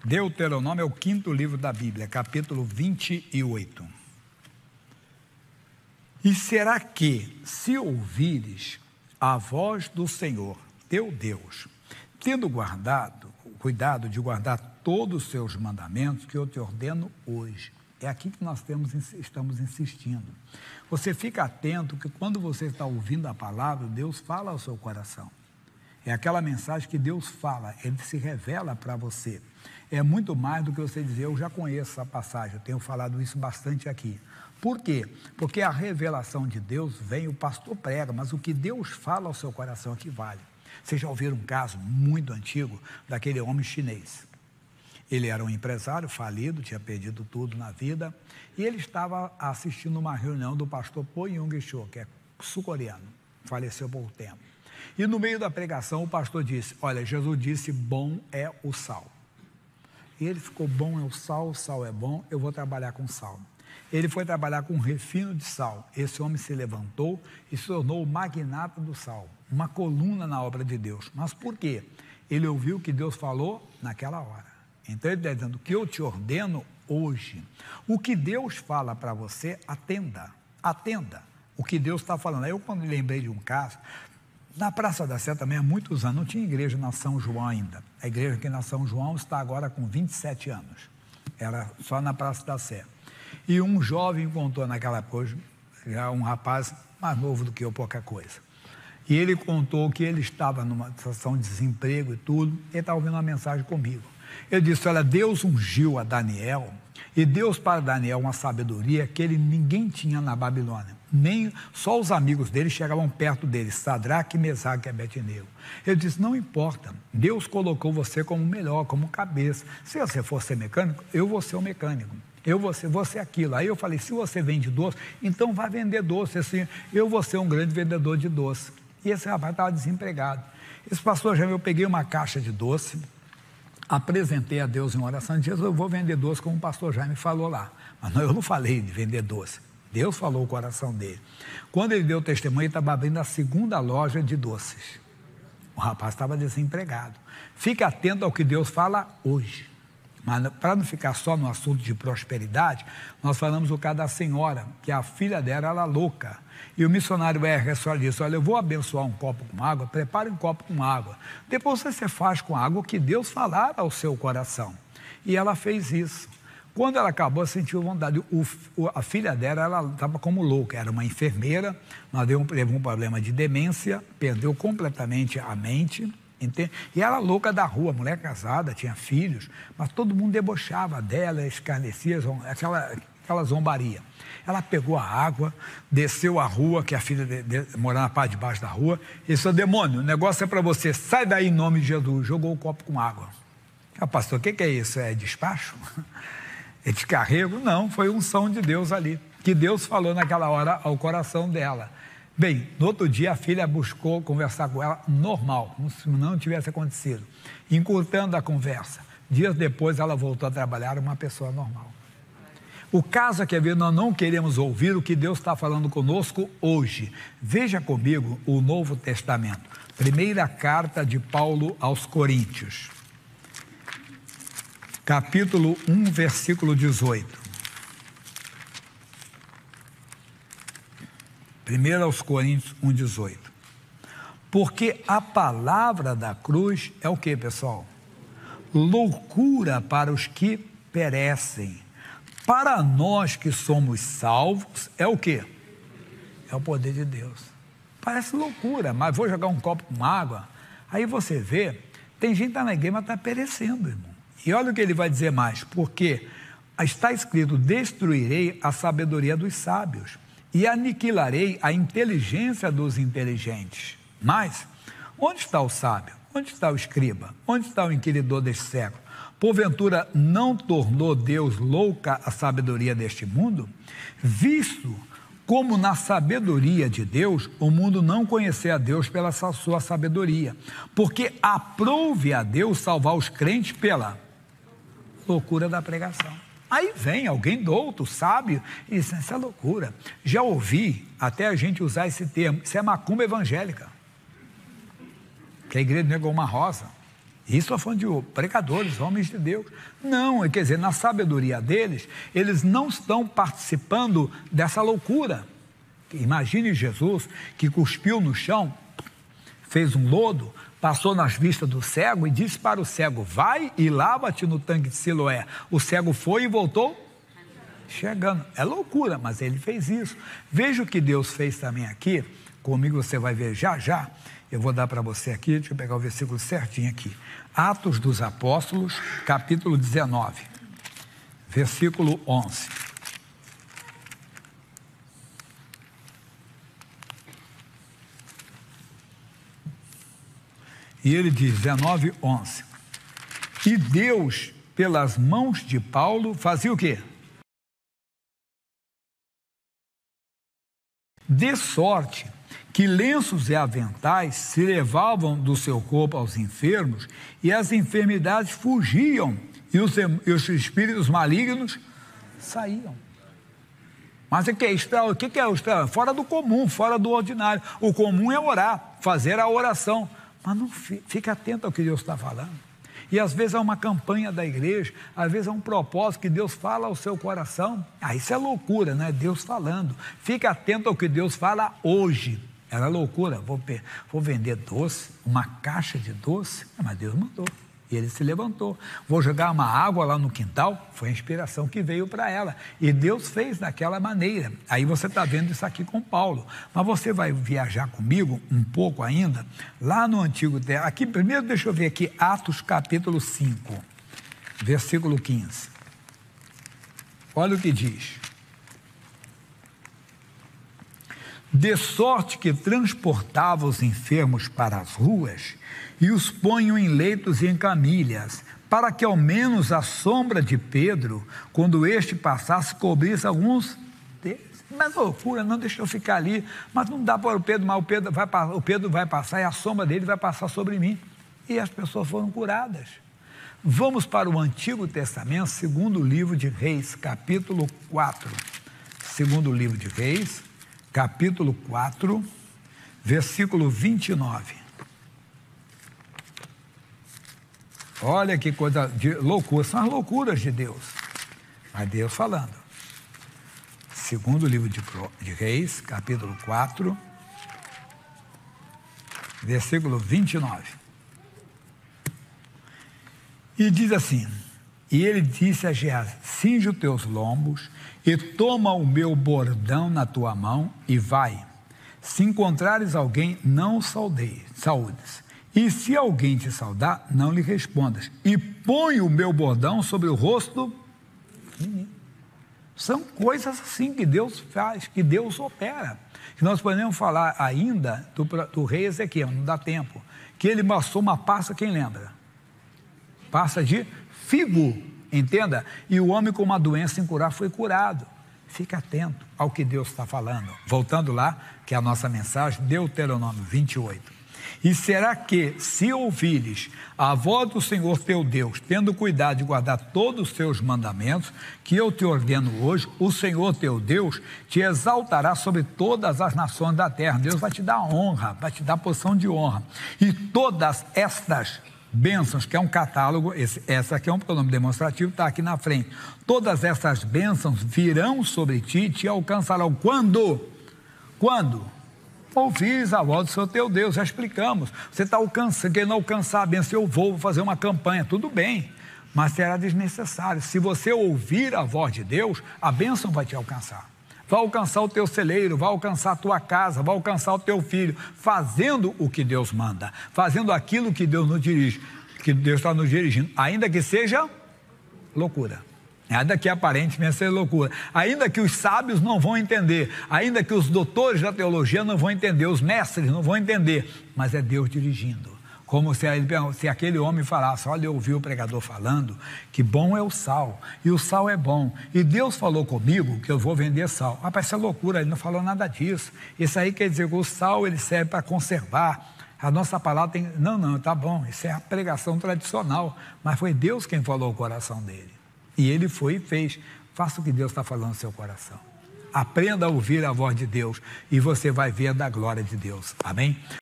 Deuteronômio é o 5º livro da Bíblia, capítulo 28. E será que, se ouvires a voz do Senhor, teu Deus, tendo cuidado de guardar todos os seus mandamentos que eu te ordeno hoje. É aqui que nós estamos insistindo. Você fica atento que quando você está ouvindo a palavra, Deus fala ao seu coração. É aquela mensagem que Deus fala, Ele se revela para você. É muito mais do que você dizer, eu já conheço essa passagem, eu tenho falado isso bastante aqui. Por quê? Porque a revelação de Deus vem, o pastor prega, mas o que Deus fala ao seu coração é que vale. Vocês já ouviram um caso muito antigo daquele homem chinês. Ele era um empresário falido, tinha perdido tudo na vida, e ele estava assistindo uma reunião do pastor Po Yung-cho, que é sul-coreano, faleceu há pouco tempo. E no meio da pregação o pastor disse, olha, Jesus disse, bom é o sal. E ele ficou, bom é o sal é bom, eu vou trabalhar com sal. Ele foi trabalhar com refino de sal. Esse homem se levantou e se tornou o magnata do sal, uma coluna na obra de Deus. Mas por quê? Ele ouviu o que Deus falou naquela hora. Então ele está dizendo, que eu te ordeno hoje. O que Deus fala para você, atenda. O que Deus está falando. Eu, quando lembrei de um caso, na Praça da Sé também há muitos anos, não tinha igreja na São João ainda. A igreja aqui na São João está agora com 27 anos. Era só na Praça da Sé. E um jovem contou naquela época, já um rapaz mais novo do que eu, pouca coisa. E ele contou que ele estava numa situação de desemprego e tudo, ele estava ouvindo uma mensagem comigo. Ele disse, olha, Deus ungiu a Daniel, e Deus para Daniel uma sabedoria que ninguém tinha na Babilônia. Nem só os amigos dele chegavam perto dele, Sadraque, Mesaque e Abednego. Ele disse, não importa, Deus colocou você como melhor, como cabeça. Se você for ser mecânico, eu vou ser o mecânico. Eu vou ser aquilo. Aí eu falei, se você vende doce, então vai vender doce. Assim, eu vou ser um grande vendedor de doce. E esse rapaz estava desempregado. Esse pastor já eu peguei uma caixa de doce, apresentei a Deus em oração, disse, eu vou vender doce como o pastor Jaime falou lá. Mas não, eu não falei de vender doce. Deus falou o coração dele. Quando ele deu o testemunho, ele estava abrindo a 2ª loja de doces. O rapaz estava desempregado. Fique atento ao que Deus fala hoje. Mas para não ficar só no assunto de prosperidade, nós falamos o caso da senhora, que a filha dela era louca. E o missionário R. só disse, olha, eu vou abençoar um copo com água, prepare um copo com água. Depois você faz com água o que Deus falar ao seu coração. E ela fez isso. Quando ela acabou, sentiu vontade. A filha dela, ela estava como louca, era uma enfermeira, mas teve um problema de demência, perdeu completamente a mente. Entende? E ela louca da rua, mulher casada, tinha filhos, mas todo mundo debochava dela, escarnecia, aquela zombaria. Ela pegou a água, desceu a rua, que a filha morava na parte de baixo da rua, e disse, demônio, o negócio é para você, sai daí em nome de Jesus. Jogou o copo com água. Pastor, o que é isso? É despacho? É descarrego? Não, foi unção de Deus ali, que Deus falou naquela hora ao coração dela. Bem, no outro dia a filha buscou conversar com ela normal, como se não tivesse acontecido. Encurtando a conversa. Dias depois ela voltou a trabalhar uma pessoa normal. O caso é que nós não queremos ouvir o que Deus está falando conosco hoje. Veja comigo o Novo Testamento. Primeira carta de Paulo aos Coríntios. Capítulo 1, versículo 18. 1 aos Coríntios 1,18. Porque a palavra da cruz é o que, pessoal? Loucura para os que perecem. Para nós que somos salvos, é o que? É o poder de Deus. Parece loucura, mas vou jogar um copo com água. Aí você vê, tem gente que está na igreja, mas está perecendo, irmão. E olha o que ele vai dizer mais. Porque está escrito, destruirei a sabedoria dos sábios e aniquilarei a inteligência dos inteligentes. Mas, onde está o sábio? Onde está o escriba? Onde está o inquiridor deste século? Porventura, não tornou Deus louca a sabedoria deste mundo? Visto como na sabedoria de Deus, o mundo não conhecer a Deus pela sua sabedoria. Porque aprouve a Deus salvar os crentes pela loucura da pregação. Aí vem alguém douto, sábio, e diz, isso é loucura. Já ouvi até a gente usar esse termo, isso é macumba evangélica. Que a igreja negou uma rosa. Isso é falando de pregadores, homens de Deus. Não, quer dizer, na sabedoria deles, eles não estão participando dessa loucura. Imagine Jesus que cuspiu no chão, fez um lodo, passou nas vistas do cego e disse para o cego: vai e lava-te no tanque de Siloé. O cego foi e voltou chegando. É loucura, mas ele fez isso. Veja o que Deus fez também aqui. Comigo você vai ver já já. Eu vou dar para você aqui, deixa eu pegar o versículo certinho aqui. Atos dos Apóstolos, capítulo 19, versículo 11. E ele diz, 19, 11. E Deus, pelas mãos de Paulo, fazia o quê? De sorte que lenços e aventais se levavam do seu corpo aos enfermos, e as enfermidades fugiam, e os espíritos malignos saíam. Mas o que é extra? Fora do comum, fora do ordinário. O comum é orar, fazer a oração. Mas não fique atento ao que Deus está falando. E às vezes é uma campanha da igreja, às vezes é um propósito que Deus fala ao seu coração. Isso é loucura, não é Deus falando. Fique atento ao que Deus fala hoje. Era loucura, vou vender doce, uma caixa de doce. Mas Deus mandou, e ele se levantou. Vou jogar uma água lá no quintal, foi a inspiração que veio para ela. E Deus fez daquela maneira. Aí você está vendo isso aqui com Paulo. Mas você vai viajar comigo um pouco ainda, lá no Antigo Testamento. Aqui, primeiro deixa eu ver aqui, Atos capítulo 5, versículo 15. Olha o que diz. De sorte que transportava os enfermos para as ruas e os ponham em leitos e em camilhas, para que ao menos a sombra de Pedro, quando este passasse, cobrisse alguns deles. Mas loucura, não deixa eu ficar ali, mas não dá para o Pedro, mas o Pedro vai passar e a sombra dele vai passar sobre mim. E as pessoas foram curadas. Vamos para o Antigo Testamento, segundo livro de Reis, capítulo 4. Segundo livro de Reis, capítulo 4, versículo 29. Olha que coisa de loucura, são as loucuras de Deus. Mas Deus falando. Segundo livro de Reis, capítulo 4, versículo 29. E diz assim: e ele disse a Geazi: cinge os teus lombos e toma o meu bordão na tua mão e vai. Se encontrares alguém, não saúdes. E se alguém te saudar, não lhe respondas. E põe o meu bordão sobre o rosto do menino. São coisas assim que Deus faz, que Deus opera. Que nós podemos falar ainda do rei Ezequiel, não dá tempo. Que ele passou uma pasta, quem lembra? Pasta de figo. Entenda? E o homem com uma doença incurável foi curado. Fique atento ao que Deus está falando. Voltando lá, que é a nossa mensagem, Deuteronômio 28. E será que, se ouvires a voz do Senhor teu Deus, tendo cuidado de guardar todos os teus mandamentos, que eu te ordeno hoje, o Senhor teu Deus te exaltará sobre todas as nações da terra. Deus vai te dar honra, vai te dar posição de honra. E todas estas bênçãos, que é um catálogo, essa aqui é um pronome demonstrativo, está aqui na frente. Todas essas bênçãos virão sobre ti e te alcançarão. Quando? Ouvires a voz do Senhor teu Deus, já explicamos. Você está querendo alcançar a bênção, eu vou fazer uma campanha, tudo bem, mas será desnecessário. Se você ouvir a voz de Deus, a bênção vai te alcançar. Vai alcançar o teu celeiro, vai alcançar a tua casa, vai alcançar o teu filho, fazendo o que Deus manda, fazendo aquilo que Deus nos dirige, que Deus está nos dirigindo, ainda que seja loucura, ainda que aparentemente seja loucura, ainda que os sábios não vão entender, ainda que os doutores da teologia não vão entender, os mestres não vão entender, mas é Deus dirigindo. Como se aquele homem falasse: olha, eu ouvi o pregador falando que bom é o sal, e o sal é bom, e Deus falou comigo que eu vou vender sal. Rapaz, isso é loucura, ele não falou nada disso. Isso aí quer dizer que o sal ele serve para conservar. A nossa palavra tem... Não, tá bom, isso é a pregação tradicional, mas foi Deus quem falou o coração dele. E ele foi e fez. Faça o que Deus está falando no seu coração. Aprenda a ouvir a voz de Deus, e você vai ver da glória de Deus. Amém?